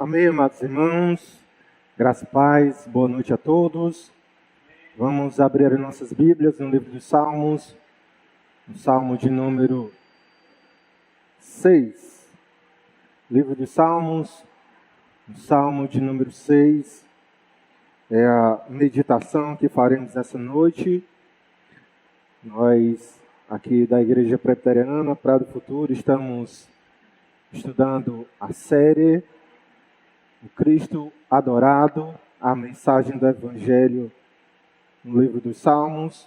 Amém, amados irmãos, graça e paz, boa noite a todos. Vamos abrir as nossas Bíblias no livro dos Salmos, no Salmo de número 6. Livro dos Salmos, no Salmo de número 6, é a meditação que faremos essa noite. Nós, aqui da Igreja Presbiteriana, Prado Futuro, estamos estudando a série O Cristo Adorado, a mensagem do Evangelho no livro dos Salmos.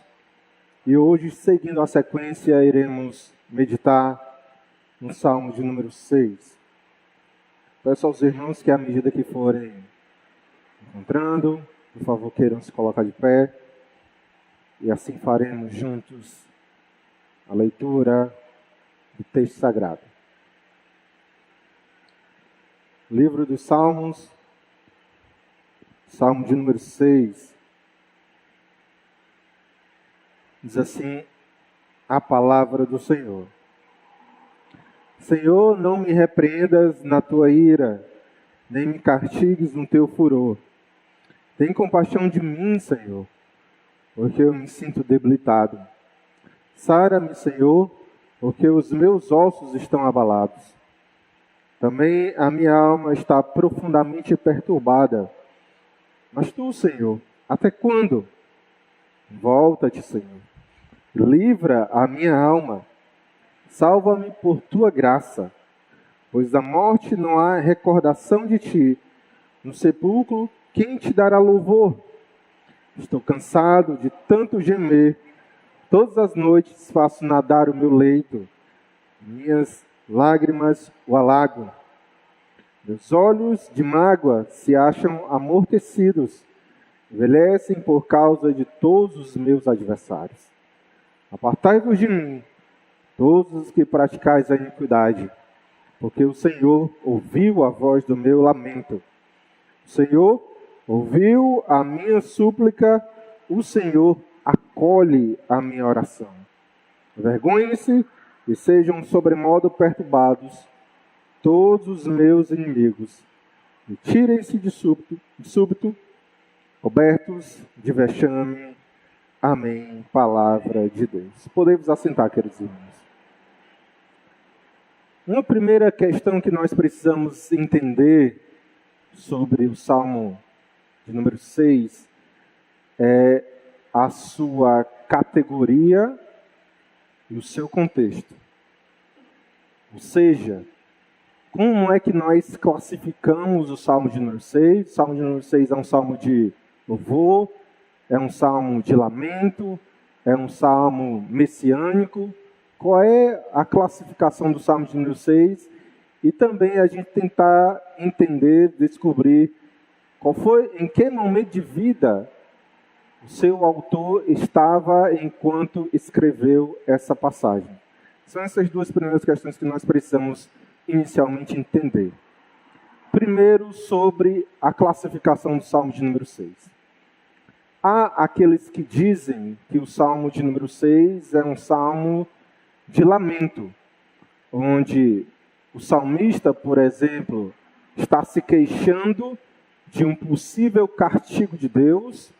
E hoje, seguindo a sequência, iremos meditar no Salmo de número 6. Peço aos irmãos que, à medida que forem encontrando, por favor, queiram se colocar de pé. E assim faremos juntos a leitura do texto sagrado. Livro dos Salmos, Salmo de número 6. Diz assim a palavra do Senhor. Senhor, não me repreendas na tua ira, nem me castigues no teu furor. Tem compaixão de mim, Senhor, porque eu me sinto debilitado. Sara-me, Senhor, porque os meus ossos estão abalados. Também a minha alma está profundamente perturbada. Mas tu, Senhor, até quando? Volta-te, Senhor. Livra a minha alma. Salva-me por tua graça. Pois da morte não há recordação de ti. No sepulcro, quem te dará louvor? Estou cansado de tanto gemer. Todas as noites faço nadar o meu leito. Minhas lágrimas o alagam. Meus olhos de mágoa se acham amortecidos. Envelhecem por causa de todos os meus adversários. Apartai-vos de mim, todos os que praticais a iniquidade, porque o Senhor ouviu a voz do meu lamento. O Senhor ouviu a minha súplica, o Senhor acolhe a minha oração. Envergonhem-se e sejam sobremodo perturbados todos os meus inimigos, e tirem-se de súbito, cobertos de vexame. Amém. Palavra de Deus. Podemos assentar, queridos irmãos. Uma primeira questão que nós precisamos entender sobre o Salmo de número 6 é a sua categoria e o seu contexto. Ou seja, como é que nós classificamos o Salmo de número 6? O Salmo de número 6 é um salmo de louvor, é um salmo de lamento, é um salmo messiânico. Qual é a classificação do Salmo de número 6? E também a gente tentar entender, descobrir em que momento de vida o seu autor estava enquanto escreveu essa passagem. São essas duas primeiras questões que nós precisamos inicialmente entender. Primeiro, sobre a classificação do Salmo de número 6. Há aqueles que dizem que o Salmo de número 6 é um salmo de lamento, onde o salmista, por exemplo, está se queixando de um possível castigo de Deus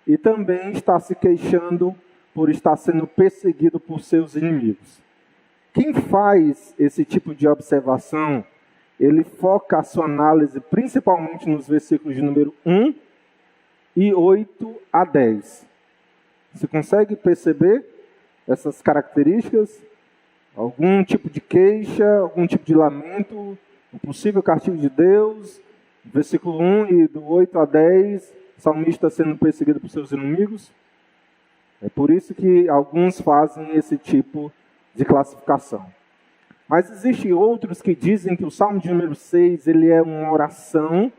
e também está se queixando por estar sendo perseguido por seus inimigos. Quem faz esse tipo de observação, ele foca a sua análise principalmente nos versículos de número 1 e 8 a 10. Você consegue perceber essas características? Algum tipo de queixa, algum tipo de lamento, um possível castigo de Deus, versículo 1 e do 8 a 10, o salmista sendo perseguido por seus inimigos. É por isso que alguns fazem esse tipo de classificação. Mas existem outros que dizem que o Salmo de número 6 ele é uma oração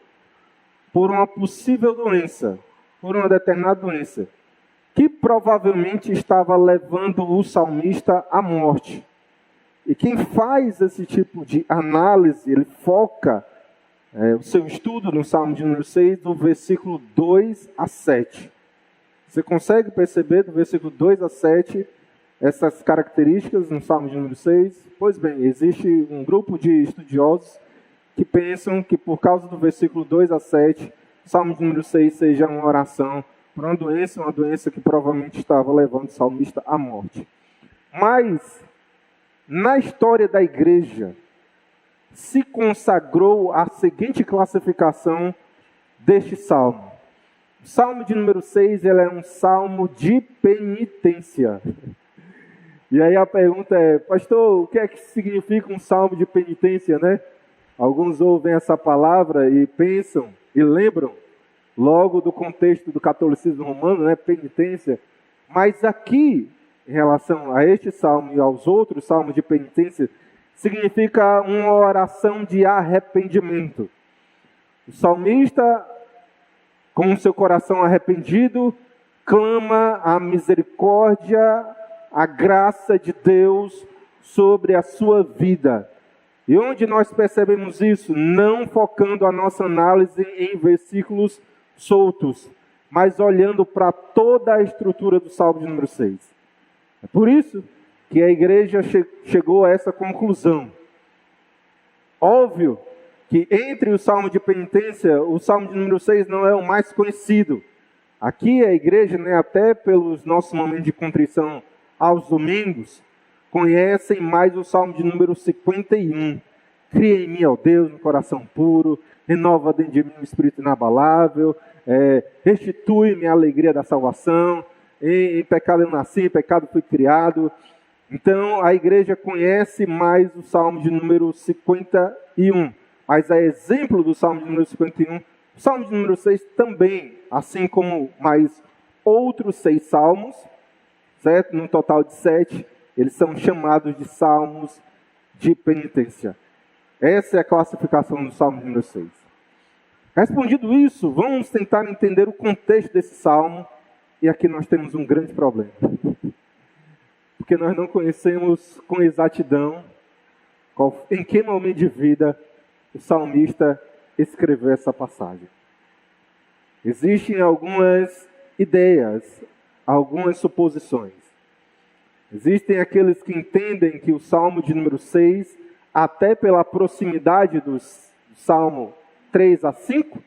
por uma possível doença, por uma determinada doença, que provavelmente estava levando o salmista à morte. E quem faz esse tipo de análise, ele foca o seu estudo no Salmo de número 6, do versículo 2 a 7. Você consegue perceber do versículo 2 a 7 essas características no Salmo de número 6? Pois bem, existe um grupo de estudiosos que pensam que por causa do versículo 2 a 7, Salmo de número 6 seja uma oração por uma doença que provavelmente estava levando o salmista à morte. Mas, na história da igreja, se consagrou a seguinte classificação deste salmo. O salmo de número 6, ele é um salmo de penitência. E aí a pergunta é, pastor, o que é que significa um salmo de penitência, né? Alguns ouvem essa palavra e pensam e lembram logo do contexto do catolicismo romano, né? Penitência. Mas aqui, em relação a este salmo e aos outros salmos de penitência, significa uma oração de arrependimento. O salmista, com o seu coração arrependido, clama a misericórdia, a graça de Deus sobre a sua vida. E onde nós percebemos isso? Não focando a nossa análise em versículos soltos, mas olhando para toda a estrutura do Salmo de número 6. É por isso que a igreja chegou a essa conclusão. Óbvio que entre o Salmo de penitência, o Salmo de número 6 não é o mais conhecido. Aqui a igreja, né, até pelos nossos momentos de contrição aos domingos, conhecem mais o Salmo de número 51. Cria em mim, ó Deus, um coração puro, renova dentro de mim um espírito inabalável, restitui-me a alegria da salvação, em pecado eu nasci, em pecado fui criado. Então a igreja conhece mais o Salmo de número 51. Mas a exemplo do Salmo de número 51, o Salmo de número 6 também, assim como mais outros 6 salmos, certo? No total de 7, eles são chamados de salmos de penitência. Essa é a classificação do Salmo de número 6. Respondido isso, vamos tentar entender o contexto desse salmo. E aqui nós temos um grande problema. Porque nós não conhecemos com exatidão em que momento de vida o salmista escreveu essa passagem. Existem algumas ideias, algumas suposições. Existem aqueles que entendem que o Salmo de número 6, até pela proximidade do Salmo 3 a 5,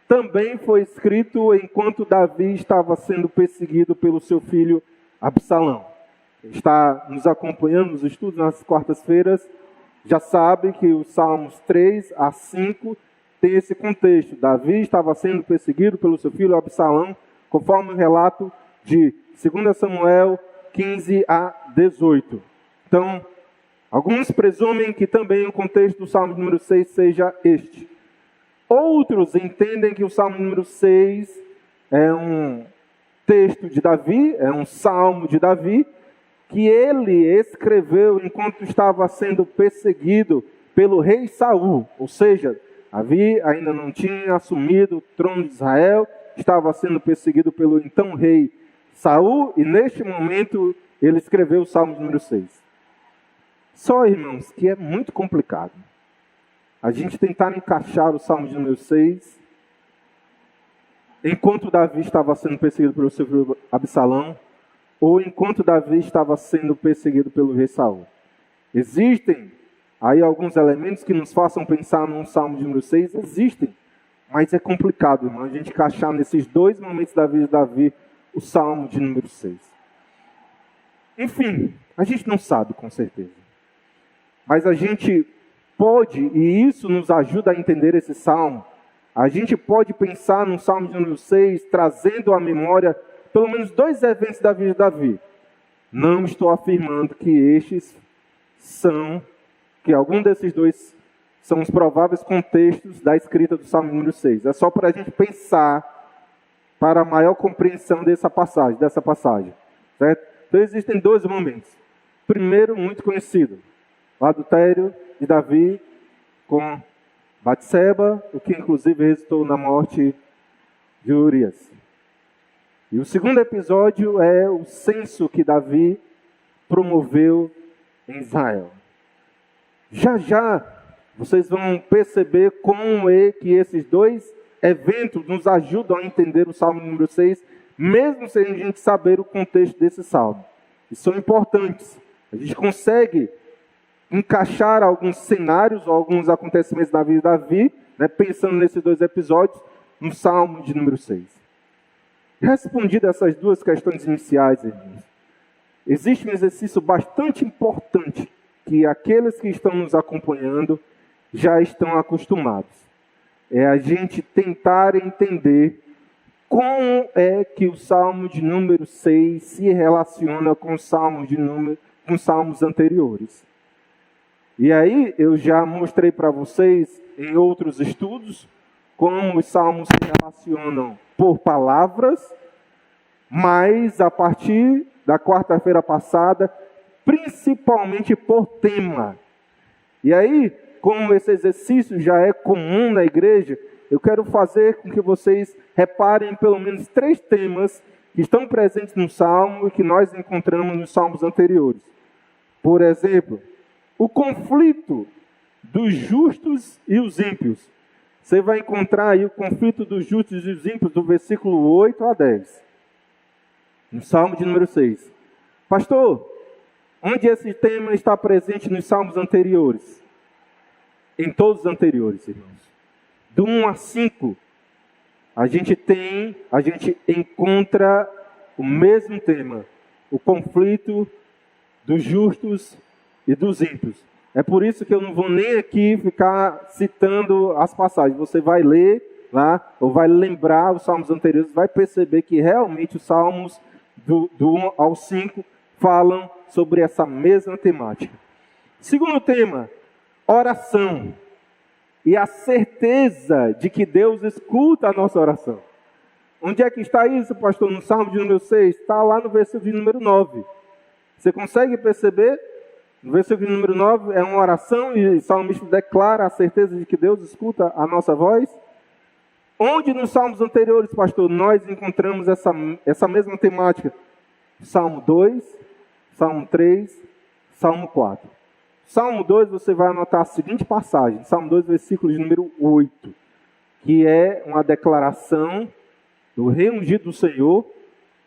também foi escrito enquanto Davi estava sendo perseguido pelo seu filho Absalão. Está nos acompanhando nos estudos nas quartas-feiras, já sabe que os Salmos 3 a 5 tem esse contexto. Davi estava sendo perseguido pelo seu filho Absalão, conforme o relato de 2 Samuel 15 a 18. Então, alguns presumem que também o contexto do Salmo número 6 seja este. Outros entendem que o Salmo número 6 é um texto de Davi, é um salmo de Davi, que ele escreveu enquanto estava sendo perseguido pelo rei Saul. Ou seja, Davi ainda não tinha assumido o trono de Israel, estava sendo perseguido pelo então rei Saul, e neste momento ele escreveu o Salmo número 6. Só, irmãos, que é muito complicado a gente tentar encaixar o Salmo de número 6 enquanto Davi estava sendo perseguido pelo seu filho Absalão, ou enquanto Davi estava sendo perseguido pelo rei Saul. Existem aí alguns elementos que nos façam pensar num Salmo de número 6, existem, mas é complicado, irmão, a gente encaixar nesses dois momentos da vida de Davi o Salmo de número 6. Enfim, a gente não sabe com certeza, mas a gente pode, e isso nos ajuda a entender esse salmo, a gente pode pensar no Salmo de número 6, trazendo à memória pelo menos 2 eventos da vida de Davi. Não estou afirmando que algum desses 2 são os prováveis contextos da escrita do Salmo número 6. É só para a gente pensar para a maior compreensão dessa passagem. Certo? Então existem 2 momentos. Primeiro, muito conhecido, o adultério de Davi com Batseba, o que inclusive resultou na morte de Urias. E o segundo episódio é o censo que Davi promoveu em Israel. Já já vocês vão perceber como é que esses 2 eventos nos ajudam a entender o Salmo número 6, mesmo sem a gente saber o contexto desse salmo. E são importantes. A gente consegue encaixar alguns cenários, alguns acontecimentos da vida de Davi, né, pensando nesses 2 episódios, no Salmo de número 6. Respondidas essas 2 questões iniciais, irmãos, existe um exercício bastante importante que aqueles que estão nos acompanhando já estão acostumados. É a gente tentar entender como é que o Salmo de número 6 se relaciona com os salmos anteriores. E aí eu já mostrei para vocês em outros estudos como os salmos se relacionam por palavras, mas a partir da quarta-feira passada, principalmente por tema. E aí, como esse exercício já é comum na igreja, eu quero fazer com que vocês reparem pelo menos 3 temas que estão presentes no Salmo e que nós encontramos nos salmos anteriores. Por exemplo, o conflito dos justos e os ímpios. Você vai encontrar aí o conflito dos justos e os ímpios do versículo 8 a 10. No Salmo de número 6. Pastor, onde esse tema está presente nos salmos anteriores? Em todos os anteriores, irmãos. Do 1 a 5, a gente encontra o mesmo tema, o conflito dos justos e dos ímpios. É por isso que eu não vou nem aqui ficar citando as passagens. Você vai ler lá, ou vai lembrar os salmos anteriores, vai perceber que realmente os salmos do 1 ao 5 falam sobre essa mesma temática. Segundo tema, oração. E a certeza de que Deus escuta a nossa oração. Onde é que está isso, pastor? No Salmo de número 6? Está lá no versículo de número 9. Você consegue perceber? No versículo de número 9 é uma oração e o salmista declara a certeza de que Deus escuta a nossa voz. Onde nos salmos anteriores, pastor, nós encontramos essa mesma temática? Salmo 2, Salmo 3, Salmo 4. Salmo 2, você vai anotar a seguinte passagem, Salmo 2, versículo de número 8, que é uma declaração do rei ungido do Senhor,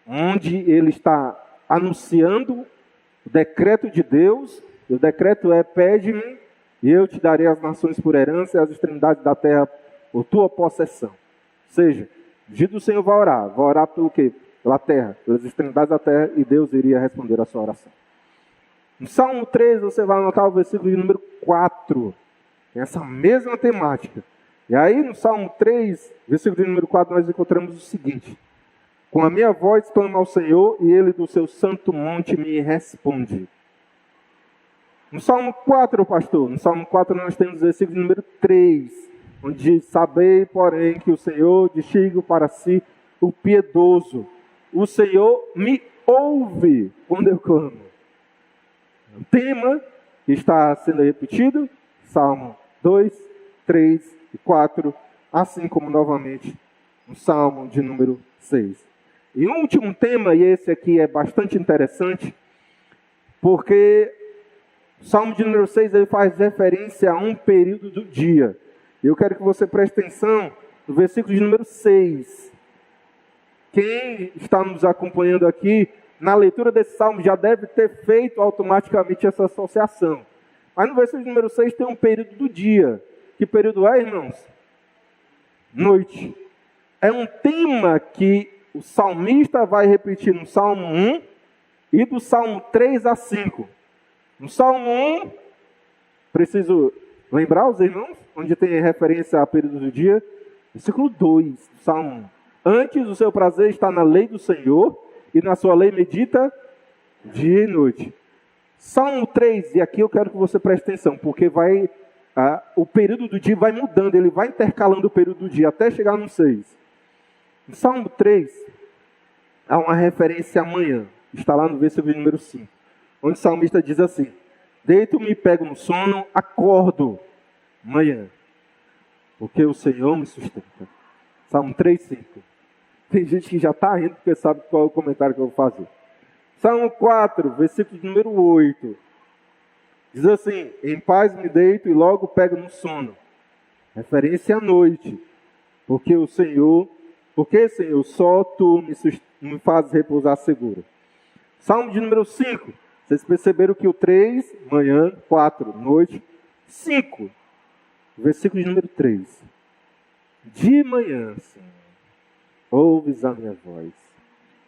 onde ele está anunciando o decreto de Deus, e o decreto é: pede-me, e eu te darei as nações por herança e as extremidades da terra por tua possessão. Ou seja, o ungido do Senhor vai orar pelo quê? Pela terra, pelas extremidades da terra, e Deus iria responder a sua oração. No Salmo 3, você vai anotar o versículo de número 4. Tem essa mesma temática. E aí, no Salmo 3, versículo de número 4, nós encontramos o seguinte: com a minha voz clamo ao Senhor, e Ele do seu santo monte me responde. No Salmo 4, pastor, no Salmo 4 nós temos o versículo de número 3, onde diz: sabei, porém, que o Senhor distingue para si o piedoso. O Senhor me ouve quando eu clamo. O tema que está sendo repetido, Salmo 2, 3 e 4, assim como novamente no Salmo de número 6. E um último tema, e esse aqui é bastante interessante, porque o Salmo de número 6 ele faz referência a um período do dia. Eu quero que você preste atenção no versículo de número 6. Quem está nos acompanhando aqui, na leitura desse salmo, já deve ter feito automaticamente essa associação. Mas no versículo número 6 tem um período do dia. Que período é, irmãos? Noite. É um tema que o salmista vai repetir no Salmo 1 e do Salmo 3 a 5. No Salmo 1, preciso lembrar os irmãos, onde tem referência ao período do dia. Versículo 2 do Salmo 1. Antes o seu prazer está na lei do Senhor, e na sua lei medita dia e noite. Salmo 3, e aqui eu quero que você preste atenção, porque o período do dia vai mudando, ele vai intercalando o período do dia, até chegar no 6. No Salmo 3, há uma referência à manhã, está lá no versículo número 5, onde o salmista diz assim: deito-me e pego no sono, acordo manhã, porque o Senhor me sustenta. Salmo 3, 5. Tem gente que já está rindo porque sabe qual é o comentário que eu vou fazer. Salmo 4, versículo número 8. Diz assim: em paz me deito e logo pego no sono. Referência à noite. Porque, Senhor, só Tu me fazes repousar seguro. Salmo de número 5. Vocês perceberam que o 3, manhã, 4, noite, 5. Versículo de número 3. De manhã, Senhor, ouves a minha voz.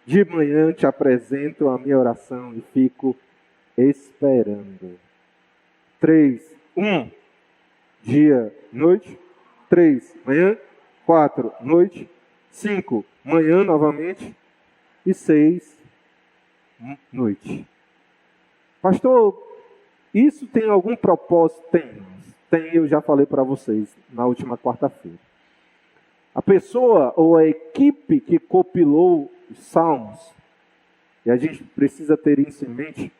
De manhã te apresento a minha oração e fico esperando. 3, 1, dia, noite. 3, manhã. 4, noite. 5, manhã novamente. E 6, noite. Pastor, isso tem algum propósito? Tem, eu já falei para vocês na última quarta-feira. A pessoa ou a equipe que compilou os salmos, e a gente precisa ter isso em mente,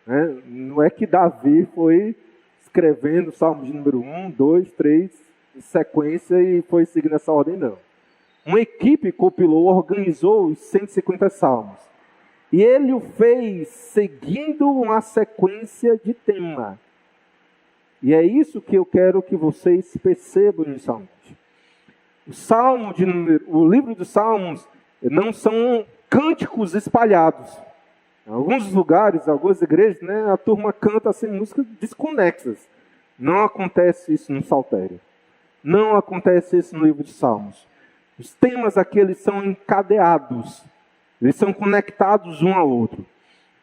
né? Não é que Davi foi escrevendo o salmo de número 1, 2, 3, em sequência e foi seguindo essa ordem, não. Uma equipe compilou, organizou os 150 salmos. E ele o fez seguindo uma sequência de tema. E é isso que eu quero que vocês percebam inicialmente. O livro dos Salmos não são cânticos espalhados. Em alguns lugares, algumas igrejas, né, a turma canta assim, músicas desconexas. Não acontece isso no Saltério. Não acontece isso no livro de Salmos. Os temas aqui eles são encadeados. Eles são conectados um ao outro.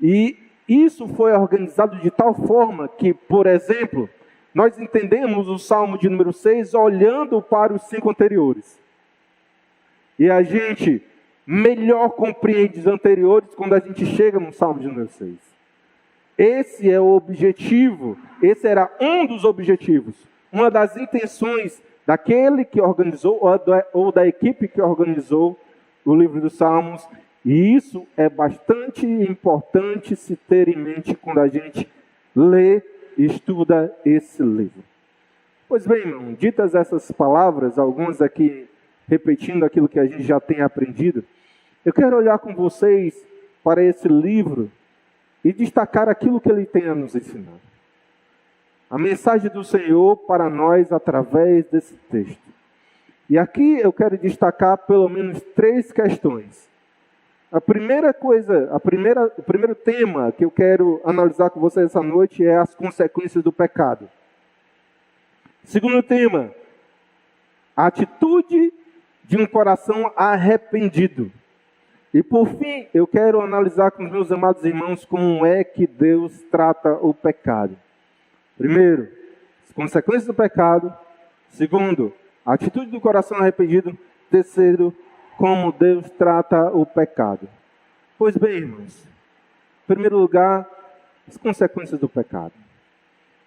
E isso foi organizado de tal forma que, por exemplo, nós entendemos o Salmo de número 6 olhando para os 5 anteriores. E a gente melhor compreende os anteriores quando a gente chega no Salmo de número 6. Esse é o objetivo, esse era um dos objetivos, uma das intenções daquele que organizou, ou da equipe que organizou o livro dos Salmos. E isso é bastante importante se ter em mente quando a gente lê e estuda esse livro. Pois bem, irmão, ditas essas palavras, algumas aqui repetindo aquilo que a gente já tem aprendido, eu quero olhar com vocês para esse livro e destacar aquilo que ele tem a nos ensinar. A mensagem do Senhor para nós através desse texto. E aqui eu quero destacar pelo menos 3 questões. A primeira coisa, o primeiro tema que eu quero analisar com vocês essa noite é as consequências do pecado. Segundo tema, a atitude de um coração arrependido. E por fim, eu quero analisar com os meus amados irmãos como é que Deus trata o pecado. Primeiro, as consequências do pecado. Segundo, a atitude do coração arrependido. Terceiro, como Deus trata o pecado. Pois bem, irmãos, em primeiro lugar, as consequências do pecado.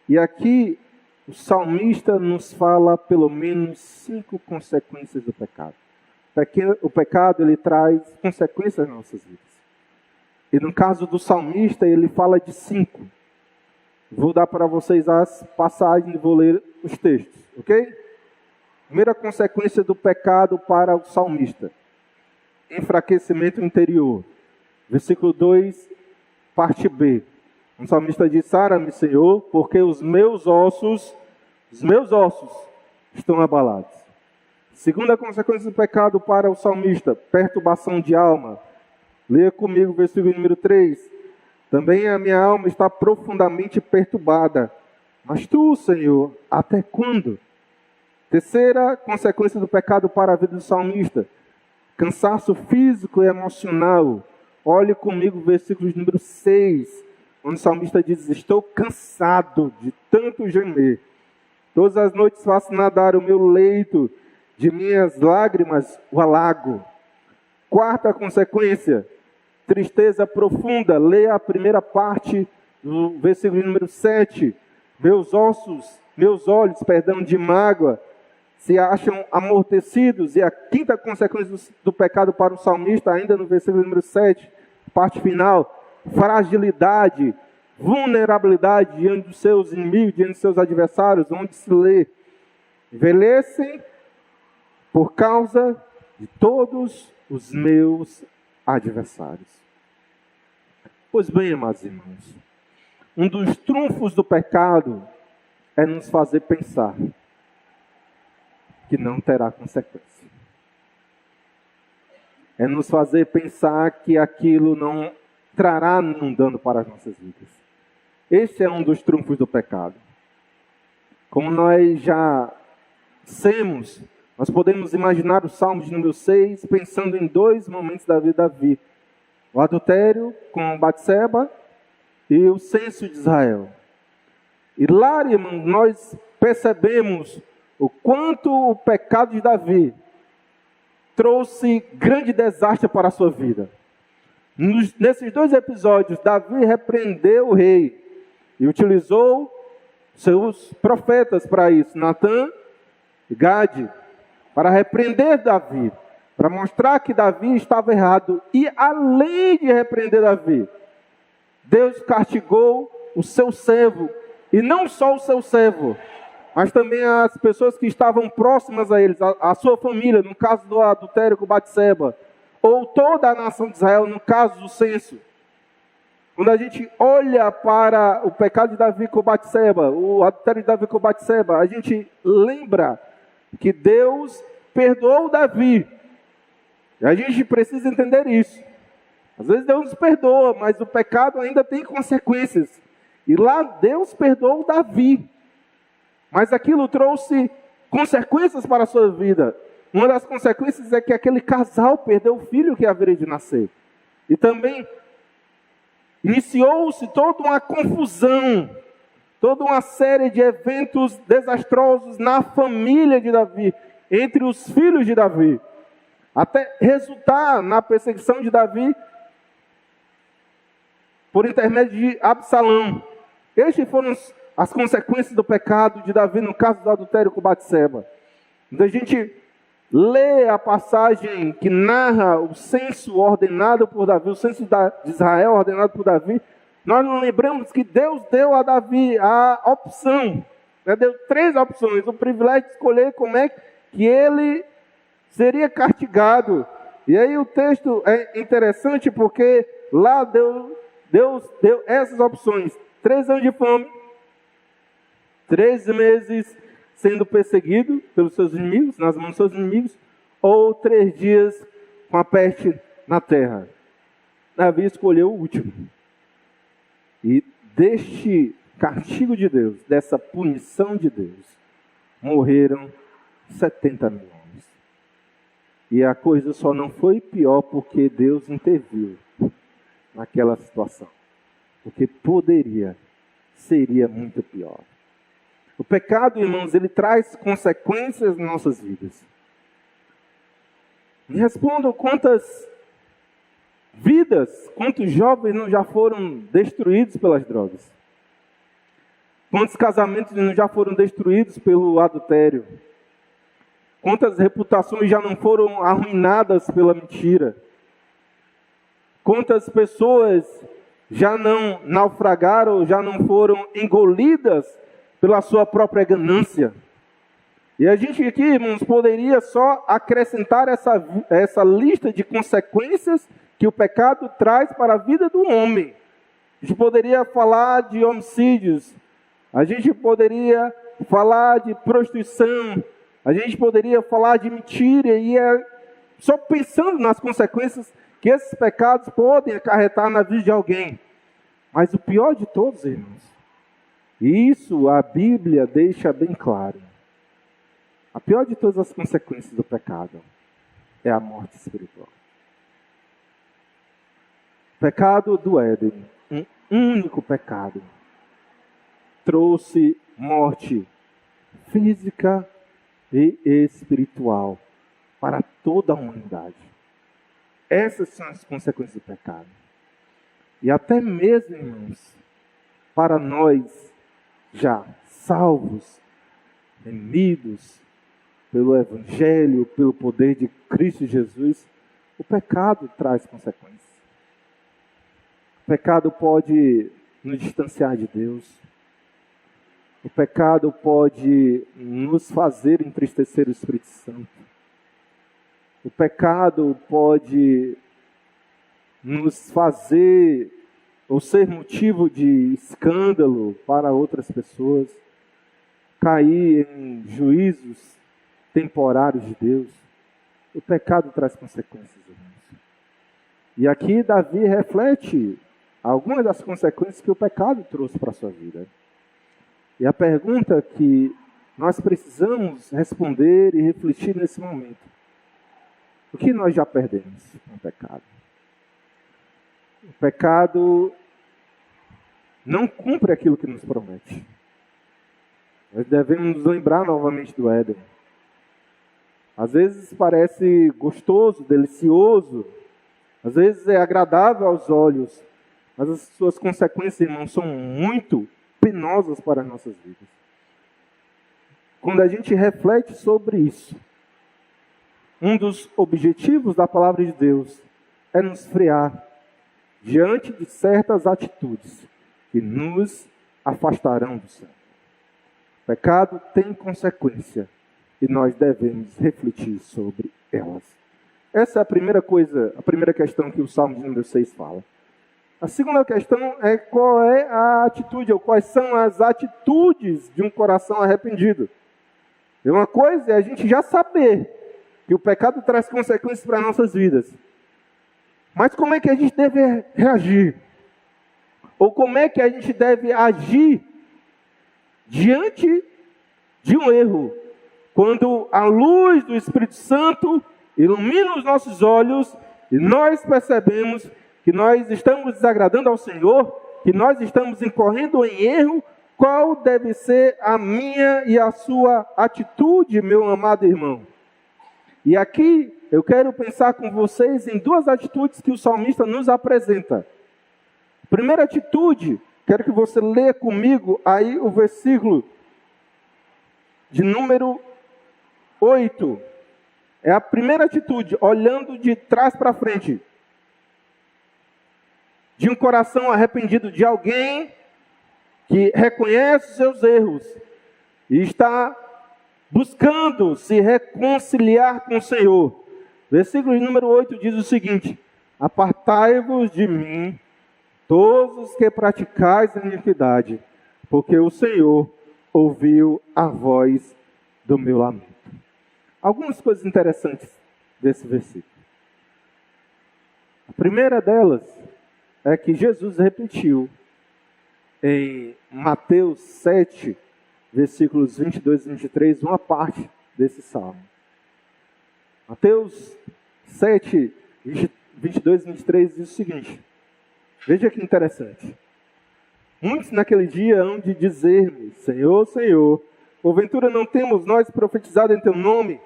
E aqui, o salmista nos fala pelo menos 5 consequências do pecado. O pecado, ele traz consequências nas nossas vidas. E no caso do salmista, ele fala de 5. Vou dar para vocês as passagens e vou ler os textos, ok? Primeira consequência do pecado para o salmista: enfraquecimento interior. Versículo 2, parte B. O salmista diz: sara-me, Senhor, porque os meus ossos estão abalados. Segunda consequência do pecado para o salmista: perturbação de alma. Leia comigo o versículo número 3. Também a minha alma está profundamente perturbada. Mas tu, Senhor, até quando? Terceira consequência do pecado para a vida do salmista: cansaço físico e emocional. Olhe comigo o versículo número 6, onde o salmista diz: estou cansado de tanto gemer. Todas as noites faço nadar o meu leito, de minhas lágrimas o alago. Quarta consequência: tristeza profunda. Leia a primeira parte do versículo número 7. Meus olhos, de mágoa, se acham amortecidos. E a quinta consequência do pecado para o salmista, ainda no versículo número 7, parte final: fragilidade, vulnerabilidade diante dos seus inimigos, diante dos seus adversários, onde se lê: envelhecem por causa de todos os meus adversários. Pois bem, amados irmãos, um dos trunfos do pecado é nos fazer pensar que não terá consequência. É nos fazer pensar que aquilo não trará um dano para as nossas vidas. Esse é um dos trunfos do pecado. Como nós já dissemos, nós podemos imaginar o Salmo de número 6 pensando em dois momentos da vida de Davi. O adultério com Batseba e o censo de Israel. E lá, irmãos, nós percebemos o quanto o pecado de Davi trouxe grande desastre para a sua vida. Nesses dois episódios, Davi repreendeu o rei e utilizou seus profetas para isso, Natã e Gade, para repreender Davi, para mostrar que Davi estava errado. E além de repreender Davi, Deus castigou o seu servo, e não só o seu servo, mas também as pessoas que estavam próximas a eles, a sua família, no caso do adultério com Batseba, ou toda a nação de Israel, no caso do censo. Quando a gente olha para o pecado de Davi com Batseba, o adultério de Davi com Batseba, a gente lembra que Deus perdoou Davi. E a gente precisa entender isso. Às vezes Deus nos perdoa, mas o pecado ainda tem consequências. E lá Deus perdoou Davi. Mas aquilo trouxe consequências para a sua vida. Uma das consequências é que aquele casal perdeu o filho que haveria de nascer. E também iniciou-se toda uma confusão, toda uma série de eventos desastrosos na família de Davi, entre os filhos de Davi, até resultar na perseguição de Davi por intermédio de Absalão. Estas foram as consequências do pecado de Davi no caso do adultério com Batseba. Então a gente lê a passagem que narra o censo ordenado por Davi, o censo de Israel ordenado por Davi. Nós não lembramos que Deus deu a Davi a opção, deu 3 opções, o privilégio de escolher como é que ele seria castigado. E aí o texto é interessante porque lá Deus deu essas opções: 3 anos de fome, 3 meses sendo perseguido pelos seus inimigos, nas mãos dos seus inimigos, ou 3 dias com a peste na terra. Davi escolheu o último. E deste castigo de Deus, dessa punição de Deus, morreram 70 mil homens. E a coisa só não foi pior porque Deus interviu naquela situação. Porque seria muito pior. O pecado, irmãos, ele traz consequências nas nossas vidas. Me respondam quantas vidas, quantos jovens não já foram destruídos pelas drogas? Quantos casamentos não já foram destruídos pelo adultério? Quantas reputações já não foram arruinadas pela mentira? Quantas pessoas já não naufragaram, já não foram engolidas pela sua própria ganância? E a gente aqui, irmãos, poderia só acrescentar essa lista de consequências que o pecado traz para a vida do homem. A gente poderia falar de homicídios, a gente poderia falar de prostituição, a gente poderia falar de mentira, e só pensando nas consequências que esses pecados podem acarretar na vida de alguém. Mas o pior de todos, irmãos, e isso a Bíblia deixa bem claro, a pior de todas as consequências do pecado é a morte espiritual. O pecado do Éden, um único pecado, trouxe morte física e espiritual para toda a humanidade. Essas são as consequências do pecado. E até mesmo, irmãos, para nós já salvos, remidos pelo Evangelho, pelo poder de Cristo Jesus, o pecado traz consequências. O pecado pode nos distanciar de Deus. O pecado pode nos fazer entristecer o Espírito Santo. O pecado pode nos fazer ou ser motivo de escândalo para outras pessoas, cair em juízos temporários de Deus. O pecado traz consequências, irmãos. E aqui Davi reflete algumas das consequências que o pecado trouxe para a sua vida. E a pergunta que nós precisamos responder e refletir nesse momento: o que nós já perdemos com o pecado? O pecado não cumpre aquilo que nos promete. Nós devemos nos lembrar novamente do Éden. Às vezes parece gostoso, delicioso, às vezes é agradável aos olhos, mas as suas consequências, irmãos, são muito penosas para as nossas vidas. Quando a gente reflete sobre isso, um dos objetivos da palavra de Deus é nos frear diante de certas atitudes que nos afastarão do céu. O pecado tem consequência e nós devemos refletir sobre elas. Essa é a primeira coisa, a primeira questão que o Salmo de número 6 fala. A segunda questão é qual é a atitude, ou quais são as atitudes de um coração arrependido. E uma coisa é a gente já saber que o pecado traz consequências para as nossas vidas. Mas como é que a gente deve reagir? Ou como é que a gente deve agir diante de um erro? Quando a luz do Espírito Santo ilumina os nossos olhos e nós percebemos que nós estamos desagradando ao Senhor, que nós estamos incorrendo em erro, qual deve ser a minha e a sua atitude, meu amado irmão? E aqui eu quero pensar com vocês em duas atitudes que o salmista nos apresenta. Primeira atitude, quero que você leia comigo aí o versículo de número 8. É a primeira atitude, olhando de trás para frente. De um coração arrependido, de alguém que reconhece os seus erros e está buscando se reconciliar com o Senhor. Versículo número 8 diz o seguinte: apartai-vos de mim, todos os que praticais a iniquidade, porque o Senhor ouviu a voz do meu lamento. Algumas coisas interessantes desse versículo. A primeira delas é que Jesus repetiu em Mateus 7, versículos 22 e 23, uma parte desse salmo. Mateus 7, 22 e 23 diz o seguinte: veja que interessante. Muitos naquele dia hão de dizer-me: Senhor, Senhor, porventura não temos nós profetizado em teu nome?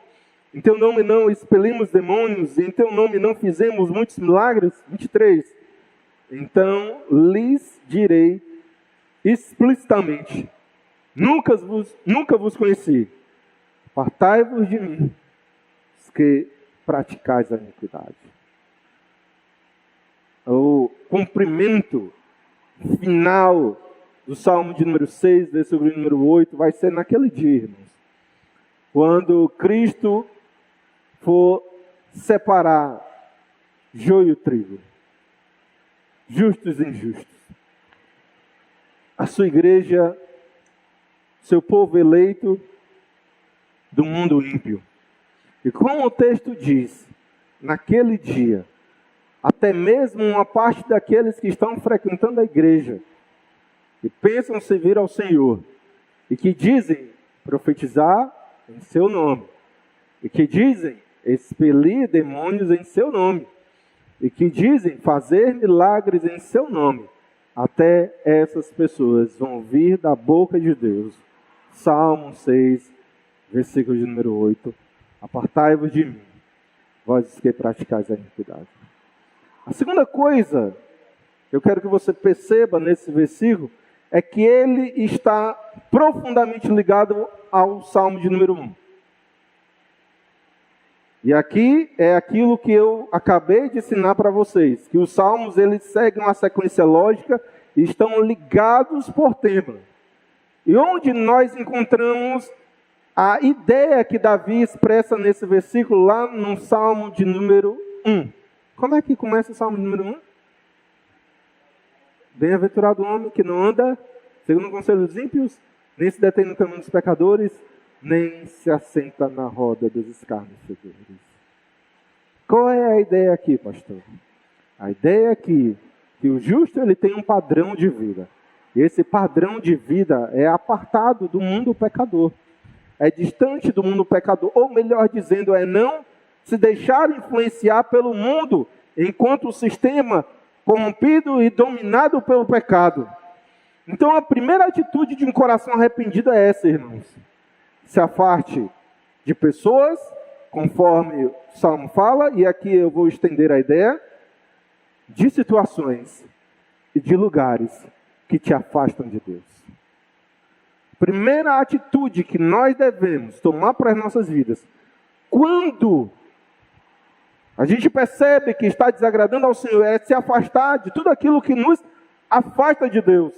Em teu nome não expelimos demônios? E em teu nome não fizemos muitos milagres? 23. Então lhes direi explicitamente: nunca vos conheci. Apartai-vos de mim, os que praticais a iniquidade. O cumprimento final do Salmo de número 6, versículo número 8, vai ser naquele dia, irmãos, quando Cristo for separar joio e trigo, justos e injustos. A sua igreja, seu povo eleito do mundo ímpio. E como o texto diz, naquele dia, até mesmo uma parte daqueles que estão frequentando a igreja e pensam servir ao Senhor e que dizem profetizar em seu nome e que dizem expelir demônios em seu nome e que dizem fazer milagres em seu nome, até essas pessoas vão vir da boca de Deus. Salmo 6, versículo de número 8. Apartai-vos de mim, vós que praticais a iniquidade. A segunda coisa que eu quero que você perceba nesse versículo é que ele está profundamente ligado ao Salmo de número 1. E aqui é aquilo que eu acabei de ensinar para vocês, que os salmos eles seguem uma sequência lógica e estão ligados por tema. E onde nós encontramos a ideia que Davi expressa nesse versículo lá no Salmo de número 1. Como é que começa o Salmo de número 1? Bem-aventurado o homem que não anda segundo o conselho dos ímpios, nem se detém no caminho dos pecadores, nem se assenta na roda dos escarnecedores. Qual é a ideia aqui, pastor? A ideia aqui que o justo ele tem um padrão de vida. E esse padrão de vida é apartado do mundo pecador. É distante do mundo pecador, ou melhor dizendo, é não se deixar influenciar pelo mundo, enquanto o sistema corrompido e dominado pelo pecado. Então a primeira atitude de um coração arrependido é essa, irmãos. Se afaste de pessoas, conforme o Salmo fala, e aqui eu vou estender a ideia, de situações e de lugares que te afastam de Deus. Primeira atitude que nós devemos tomar para as nossas vidas, quando a gente percebe que está desagradando ao Senhor, é se afastar de tudo aquilo que nos afasta de Deus.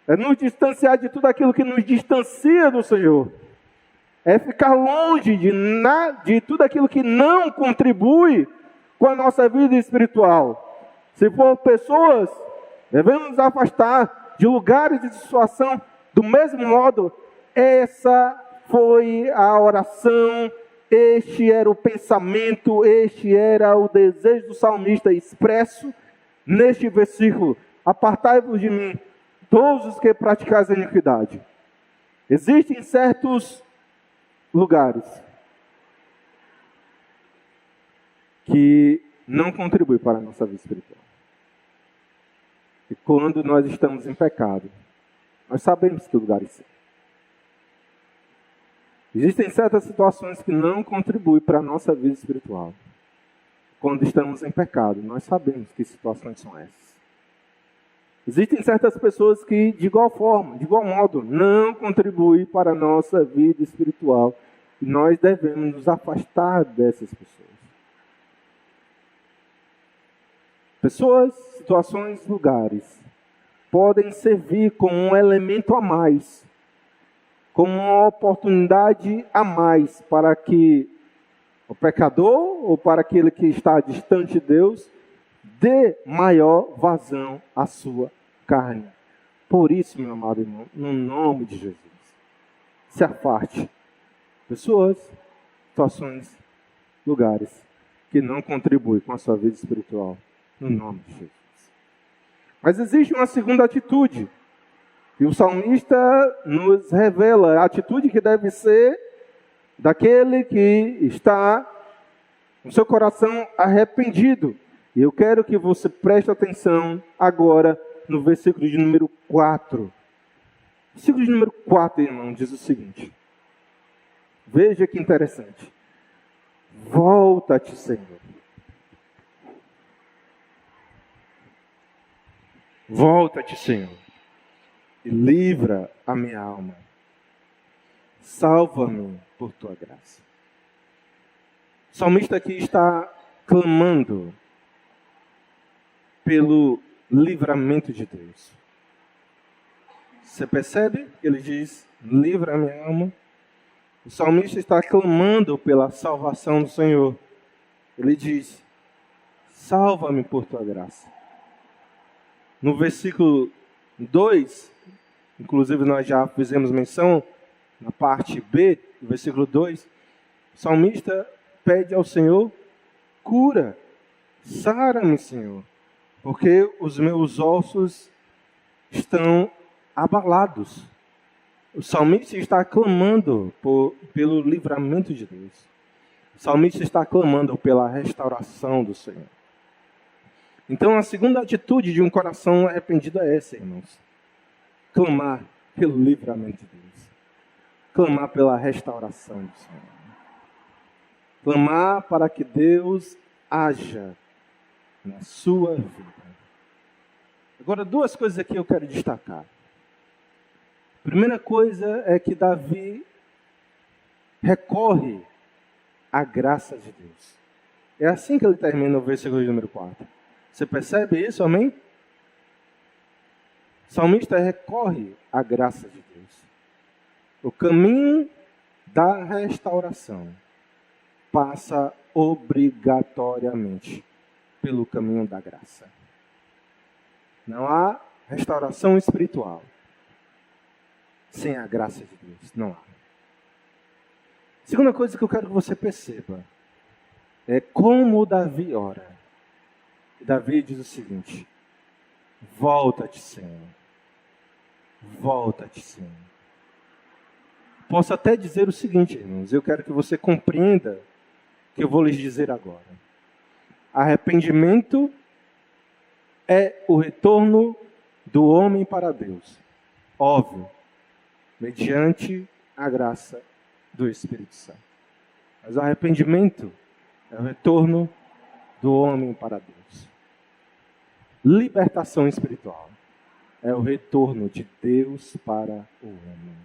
É nos distanciar de tudo aquilo que nos distancia do Senhor. É ficar longe de tudo aquilo que não contribui com a nossa vida espiritual. Se for pessoas, devemos nos afastar de lugares de situação. Do mesmo modo, essa foi a oração, este era o pensamento, este era o desejo do salmista expresso neste versículo. Apartai-vos de mim, todos os que praticais a iniquidade. Existem certos lugares que não contribuem para a nossa vida espiritual. E quando nós estamos em pecado, nós sabemos que lugares são. Existem certas situações que não contribuem para a nossa vida espiritual. Quando estamos em pecado, nós sabemos que situações são essas. Existem certas pessoas que, de igual forma, de igual modo, não contribuem para a nossa vida espiritual. E nós devemos nos afastar dessas pessoas. Pessoas, situações, lugares podem servir como um elemento a mais, como uma oportunidade a mais para que o pecador ou para aquele que está distante de Deus dê maior vazão à sua carne. Por isso, meu amado irmão, no nome de Jesus, se afaste. Pessoas, situações, lugares que não contribuem com a sua vida espiritual, no nome de Jesus. Mas existe uma segunda atitude, e o salmista nos revela a atitude que deve ser daquele que está com seu coração arrependido. E eu quero que você preste atenção agora no versículo de número 4. O versículo de número 4, irmão, diz o seguinte. Veja que interessante. Volta-te, Senhor. Volta-te, Senhor, e livra a minha alma. Salva-me por tua graça. O salmista aqui está clamando pelo livramento de Deus. Você percebe? Ele diz, livra a minha alma. O salmista está clamando pela salvação do Senhor. Ele diz, salva-me por tua graça. No versículo 2, inclusive nós já fizemos menção, na parte B, do versículo 2, o salmista pede ao Senhor, cura, sara-me, Senhor, porque os meus ossos estão abalados. O salmista está clamando pelo livramento de Deus. O salmista está clamando pela restauração do Senhor. Então, a segunda atitude de um coração arrependido é essa, irmãos. Clamar pelo livramento de Deus. Clamar pela restauração do Senhor. Clamar para que Deus haja na sua vida. Agora, duas coisas aqui eu quero destacar. A primeira coisa é que Davi recorre à graça de Deus. É assim que ele termina o versículo número 4. Você percebe isso, amém? O salmista recorre à graça de Deus. O caminho da restauração passa obrigatoriamente pelo caminho da graça. Não há restauração espiritual sem a graça de Deus. Não há. Segunda coisa que eu quero que você perceba é como Davi ora. Davi diz o seguinte, Volta-te, Senhor. Volta-te, Senhor. Posso até dizer o seguinte, irmãos, eu quero que você compreenda o que eu vou lhes dizer agora. Arrependimento é o retorno do homem para Deus. Óbvio, mediante a graça do Espírito Santo. Mas o arrependimento é o retorno do homem para Deus. Libertação espiritual é o retorno de Deus para o homem.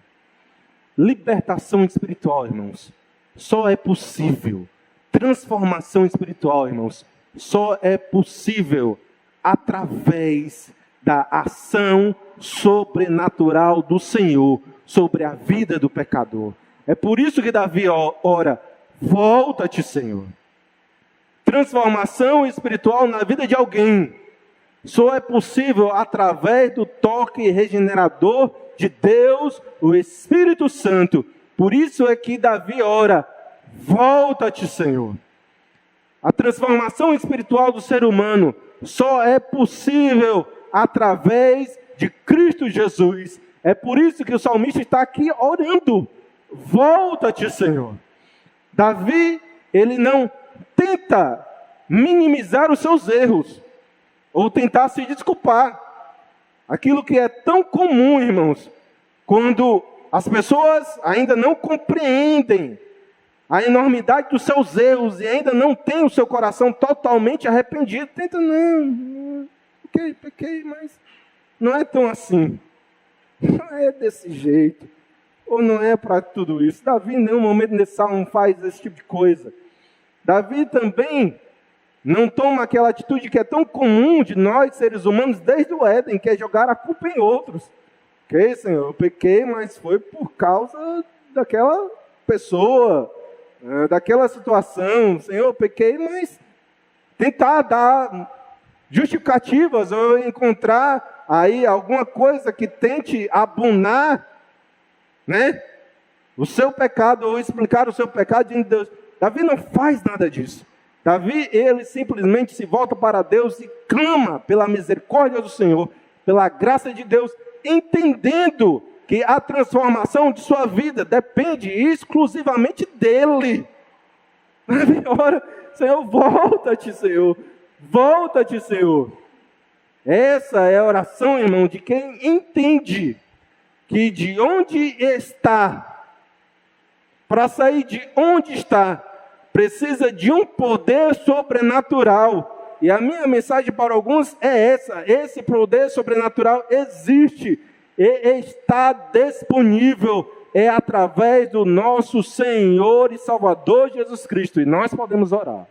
Libertação espiritual, irmãos, só é possível. Transformação espiritual, irmãos, só é possível através da ação sobrenatural do Senhor sobre a vida do pecador. É por isso que Davi ora, volta-te, Senhor. Transformação espiritual na vida de alguém só é possível através do toque regenerador de Deus, o Espírito Santo. Por isso é que Davi ora, volta-te, Senhor. A transformação espiritual do ser humano só é possível através de Cristo Jesus. É por isso que o salmista está aqui orando, volta-te, Senhor. Davi, ele não tenta minimizar os seus erros, ou tentar se desculpar. Aquilo que é tão comum, irmãos, quando as pessoas ainda não compreendem a enormidade dos seus erros e ainda não têm o seu coração totalmente arrependido, tenta, não, pequei, mas não é tão assim. Não é desse jeito. Ou não é para tudo isso. Davi, em nenhum momento nesse salmo faz esse tipo de coisa. Davi também não toma aquela atitude que é tão comum de nós, seres humanos, desde o Éden, que é jogar a culpa em outros. Ok, Senhor, eu pequei, mas foi por causa daquela pessoa, daquela situação. Senhor, eu pequei, mas tentar dar justificativas ou encontrar aí alguma coisa que tente abonar, né, o seu pecado ou explicar o seu pecado diante de Deus. Davi não faz nada disso. Davi, ele simplesmente se volta para Deus e clama pela misericórdia do Senhor, pela graça de Deus, entendendo que a transformação de sua vida depende exclusivamente dele. Davi ora, Senhor, volta-te, Senhor, volta-te, Senhor. Essa é a oração, irmão, de quem entende que de onde está, para sair de onde está, precisa de um poder sobrenatural. E a minha mensagem para alguns é essa: esse poder sobrenatural existe e está disponível. É através do nosso Senhor e Salvador Jesus Cristo. E nós podemos orar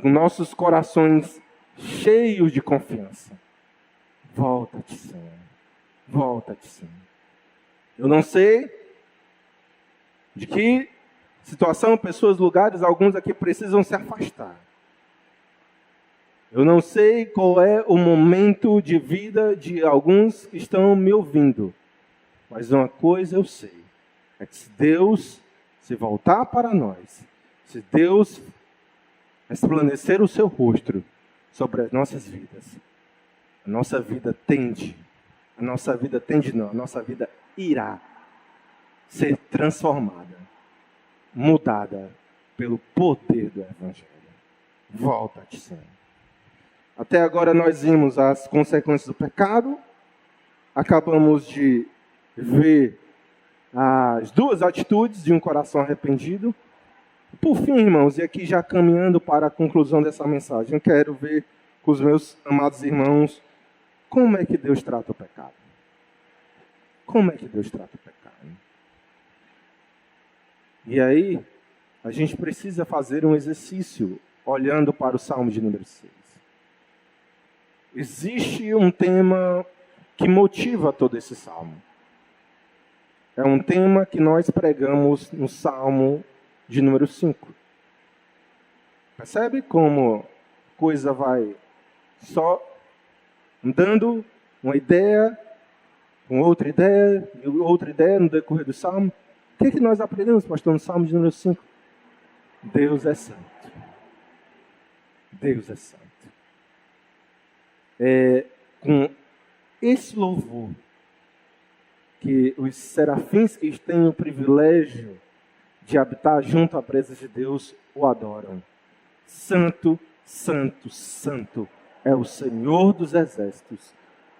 com nossos corações cheios de confiança. Volta-te, Senhor. Volta-te, Senhor. Eu não sei de que situação, pessoas, lugares, alguns aqui precisam se afastar. Eu não sei qual é o momento de vida de alguns que estão me ouvindo. Mas uma coisa eu sei, é que se Deus se voltar para nós, se Deus resplandecer o seu rosto sobre as nossas vidas, a nossa vida a nossa vida irá ser transformada, mudada pelo poder do Evangelho. Volta-te, Senhor. Até agora nós vimos as consequências do pecado, acabamos de ver as duas atitudes de um coração arrependido. Por fim, irmãos, e aqui já caminhando para a conclusão dessa mensagem, eu quero ver com os meus amados irmãos como é que Deus trata o pecado. Como é que Deus trata o pecado? E aí, a gente precisa fazer um exercício olhando para o Salmo de número 6. Existe um tema que motiva todo esse salmo. É um tema que nós pregamos no Salmo de número 5. Percebe como a coisa vai só andando, uma ideia, com outra ideia no decorrer do Salmo? O que nós aprendemos, pastor, no Salmo de número 5? Deus é santo. Deus é santo. com esse louvor que os serafins que têm o privilégio de habitar junto à presença de Deus o adoram. Santo, santo, santo é o Senhor dos exércitos.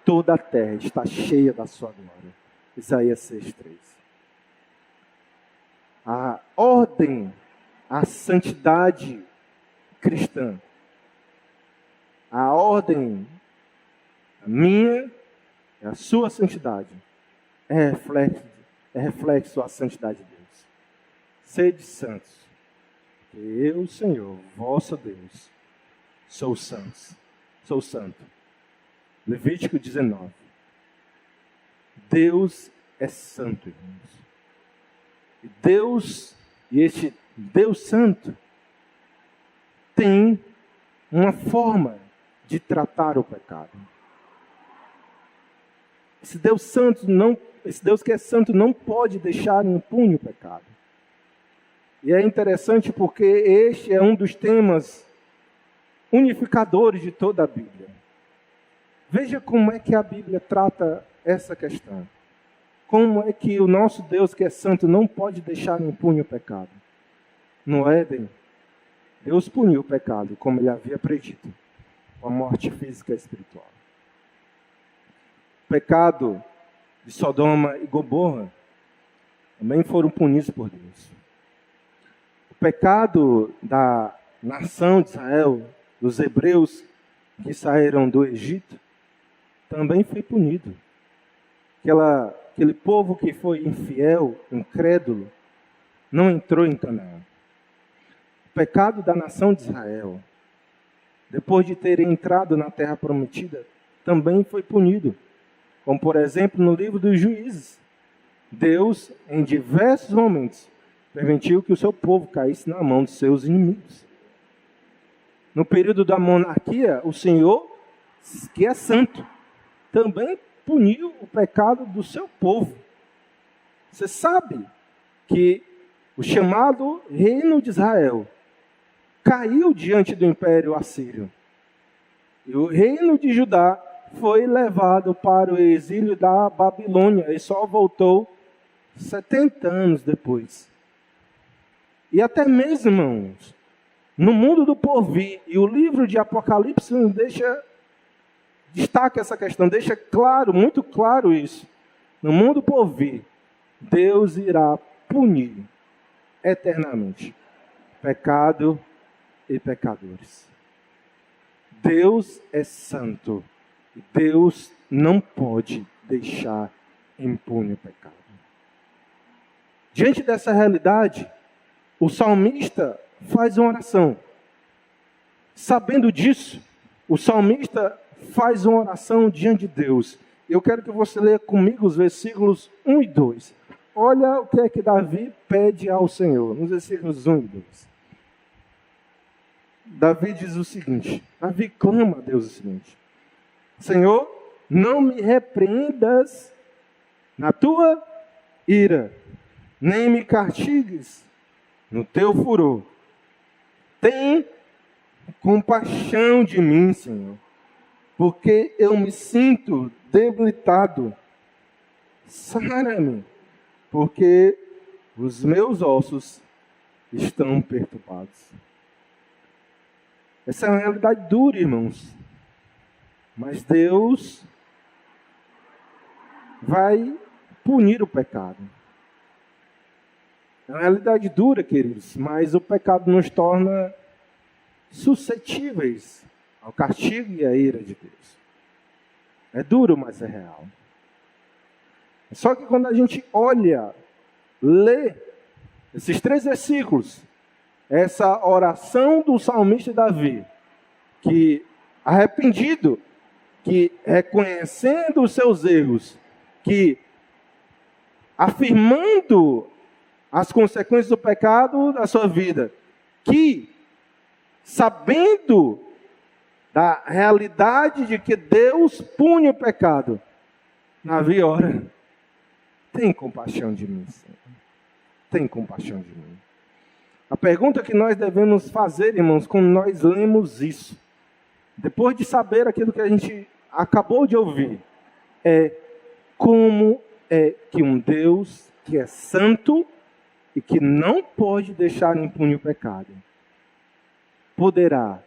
Toda a terra está cheia da sua glória. Isaías 6:3. A ordem, a santidade cristã, a ordem, a minha e a sua santidade, é reflexo da santidade de Deus. Sede santos, porque eu, Senhor, vosso Deus, sou santo. Levítico 19. Deus é santo, irmãos. E este Deus santo tem uma forma de tratar o pecado. Esse Deus que é santo não pode deixar impune o pecado. E é interessante porque este é um dos temas unificadores de toda a Bíblia. Veja como é que a Bíblia trata essa questão. Como é que o nosso Deus que é santo não pode deixar impune o pecado? No Éden, Deus puniu o pecado, como ele havia predito, com a morte física e espiritual. O pecado de Sodoma e Gomorra também foram punidos por Deus. O pecado da nação de Israel, dos hebreus que saíram do Egito, também foi punido. Aquele povo que foi infiel, incrédulo, não entrou em Canaã. O pecado da nação de Israel, depois de terem entrado na terra prometida, também foi punido. Como, por exemplo, no livro dos Juízes. Deus, em diversos momentos, permitiu que o seu povo caísse na mão de seus inimigos. No período da monarquia, o Senhor, que é santo, também puniu o pecado do seu povo. Você sabe que o chamado reino de Israel caiu diante do império assírio. E o reino de Judá foi levado para o exílio da Babilônia e só voltou 70 anos depois. E até mesmo, irmãos, no mundo do porvir, e o livro de Apocalipse nos destaca essa questão, deixa claro, muito claro isso. No mundo porvir, Deus irá punir eternamente pecado e pecadores. Deus é santo. Deus não pode deixar impune o pecado. Diante dessa realidade, o salmista faz uma oração. Sabendo disso, o salmista faz uma oração diante de Deus. Eu quero que você leia comigo os versículos 1 e 2. Olha o que é que Davi pede ao Senhor, nos versículos 1 e 2. Davi diz o seguinte, Davi clama a Deus o seguinte: Senhor, não me repreendas na tua ira, nem me castigues no teu furor. Tem compaixão de mim, Senhor, porque eu me sinto debilitado. Sara-me, porque os meus ossos estão perturbados. Essa é uma realidade dura, irmãos. Mas Deus vai punir o pecado. É uma realidade dura, queridos, mas o pecado nos torna suscetíveis ao castigo e à ira de Deus. É duro, mas é real. Só que quando a gente olha, lê esses 3 versículos, essa oração do salmista Davi, que arrependido, que reconhecendo os seus erros, que afirmando as consequências do pecado na sua vida, que sabendo da realidade de que Deus pune o pecado, Davi ora: tem compaixão de mim, Senhor. Tem compaixão de mim. A pergunta que nós devemos fazer, irmãos, quando nós lemos isso, depois de saber aquilo que a gente acabou de ouvir, é como é que um Deus que é santo e que não pode deixar impune o pecado, poderá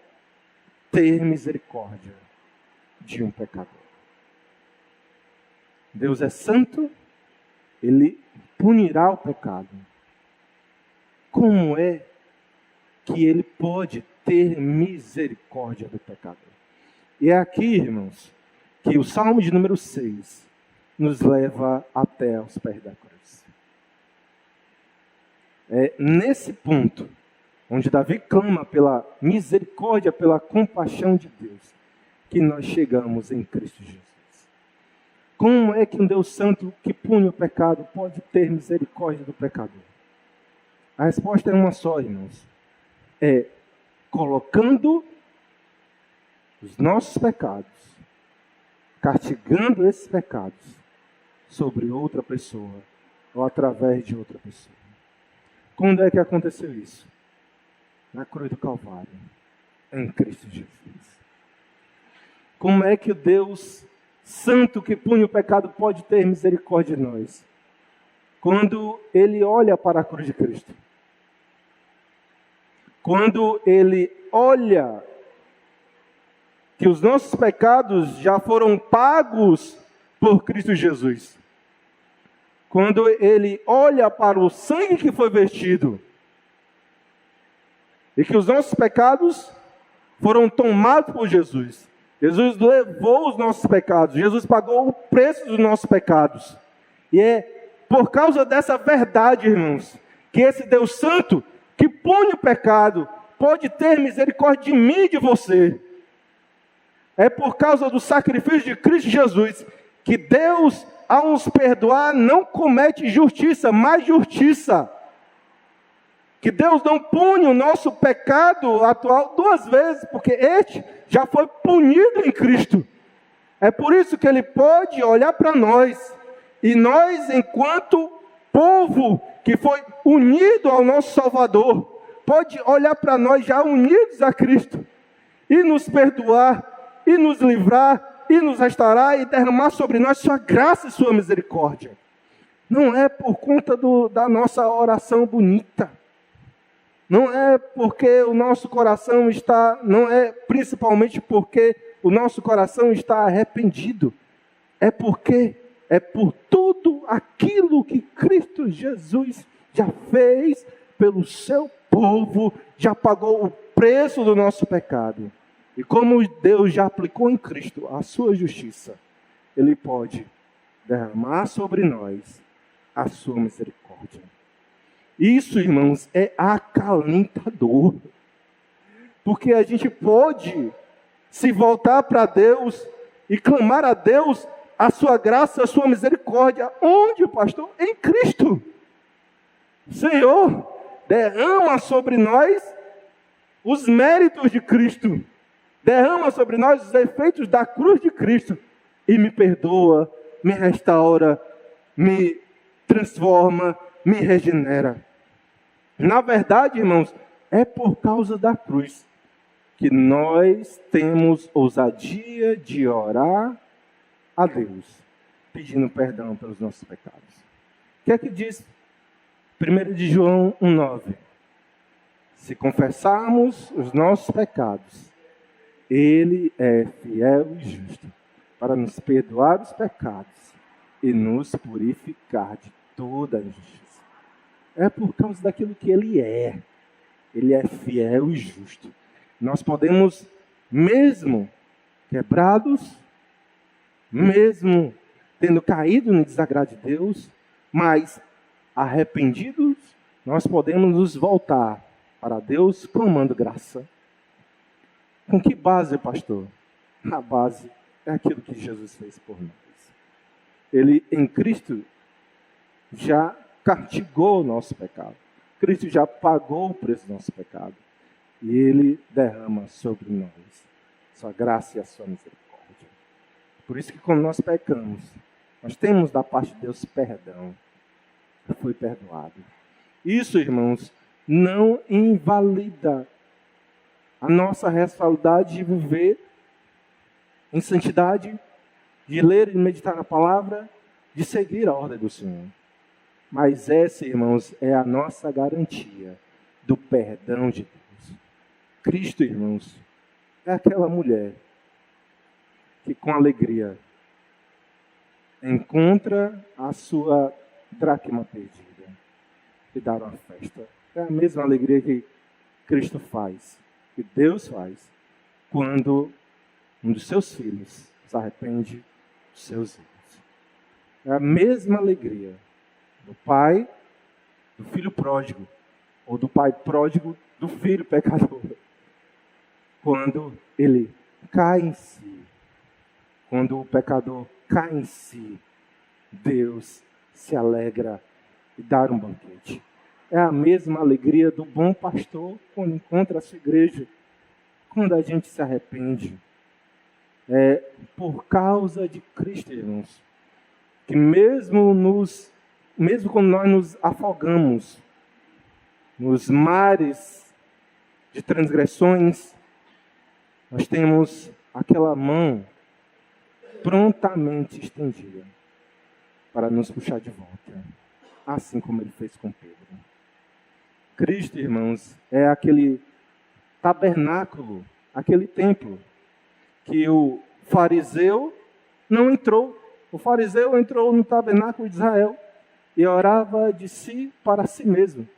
ter misericórdia de um pecador. Deus é santo, Ele punirá o pecado. Como é que Ele pode ter misericórdia do pecador? E é aqui, irmãos, que o Salmo de número 6 nos leva até aos pés da cruz. É nesse ponto, onde Davi clama pela misericórdia, pela compaixão de Deus, que nós chegamos em Cristo Jesus. Como é que um Deus santo que pune o pecado pode ter misericórdia do pecador? A resposta é uma só, irmãos. É colocando os nossos pecados, castigando esses pecados sobre outra pessoa ou através de outra pessoa. Quando é que aconteceu isso? Na cruz do Calvário, em Cristo Jesus. Como é que o Deus santo que pune o pecado pode ter misericórdia de nós? Quando Ele olha para a cruz de Cristo. Quando Ele olha que os nossos pecados já foram pagos por Cristo Jesus. Quando Ele olha para o sangue que foi vertido e que os nossos pecados foram tomados por Jesus. Jesus levou os nossos pecados. Jesus pagou o preço dos nossos pecados. E é por causa dessa verdade, irmãos, que esse Deus santo, que pune o pecado, pode ter misericórdia de mim e de você. É por causa do sacrifício de Cristo Jesus, que Deus, ao nos perdoar, não comete justiça, mas justiça. Que Deus não pune o nosso pecado atual duas vezes, porque este já foi punido em Cristo. É por isso que Ele pode olhar para nós, e nós, enquanto povo que foi unido ao nosso Salvador, pode olhar para nós já unidos a Cristo, e nos perdoar, e nos livrar, e nos restaurar, e derramar sobre nós sua graça e sua misericórdia. Não é por conta da nossa oração bonita. Não é porque o nosso coração está, não é principalmente porque o nosso coração está arrependido. É porque é por tudo aquilo que Cristo Jesus já fez pelo seu povo, já pagou o preço do nosso pecado. E como Deus já aplicou em Cristo a sua justiça, Ele pode derramar sobre nós a sua misericórdia. Isso, irmãos, é acalentador. Porque a gente pode se voltar para Deus e clamar a Deus a sua graça, a sua misericórdia. Onde, pastor? Em Cristo. Senhor, derrama sobre nós os méritos de Cristo. Derrama sobre nós os efeitos da cruz de Cristo. E me perdoa, me restaura, me transforma, me regenera. Na verdade, irmãos, é por causa da cruz que nós temos ousadia de orar a Deus, pedindo perdão pelos nossos pecados. O que é que diz 1 de João 1,9? Se confessarmos os nossos pecados, Ele é fiel e justo para nos perdoar os pecados e nos purificar de toda a injustiça. É por causa daquilo que Ele é. Ele é fiel e justo. Nós podemos, mesmo quebrados, mesmo tendo caído no desagrado de Deus, mas arrependidos, nós podemos nos voltar para Deus clamando graça. Com que base, pastor? A base é aquilo que Jesus fez por nós. Ele, em Cristo, já castigou o nosso pecado. Cristo já pagou o preço do nosso pecado. E Ele derrama sobre nós sua graça e a sua misericórdia. Por isso que quando nós pecamos, nós temos da parte de Deus perdão. Foi perdoado. Isso, irmãos, não invalida a nossa responsabilidade de viver em santidade, de ler e meditar na palavra, de seguir a ordem do Senhor. Mas essa, irmãos, é a nossa garantia do perdão de Deus. Cristo, irmãos, é aquela mulher que com alegria encontra a sua dracma perdida e dá uma festa. É a mesma alegria que Cristo faz, que Deus faz, quando um dos seus filhos se arrepende dos seus erros. É a mesma alegria do pai do filho pródigo, ou do pai pródigo do filho pecador, quando ele cai em si. Quando o pecador cai em si, Deus se alegra e dá um banquete. É a mesma alegria do bom pastor quando encontra a sua igreja, quando a gente se arrepende. É por causa de Cristo, irmãos, que mesmo quando nós nos afogamos nos mares de transgressões, nós temos aquela mão prontamente estendida para nos puxar de volta, assim como ele fez com Pedro. Cristo, irmãos, é aquele tabernáculo, aquele templo que o fariseu não entrou. O fariseu entrou no tabernáculo de Israel e orava de si para si mesmo.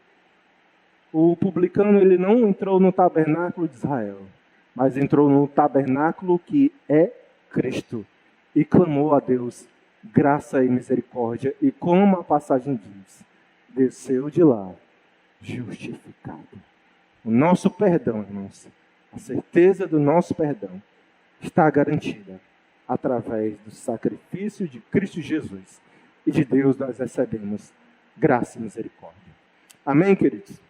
O publicano, ele não entrou no tabernáculo de Israel, mas entrou no tabernáculo que é Cristo e clamou a Deus graça e misericórdia, e como a passagem diz, desceu de lá justificado. O nosso perdão, irmãos, a certeza do nosso perdão está garantida através do sacrifício de Cristo Jesus. E de Deus nós recebemos graça e misericórdia. Amém, queridos?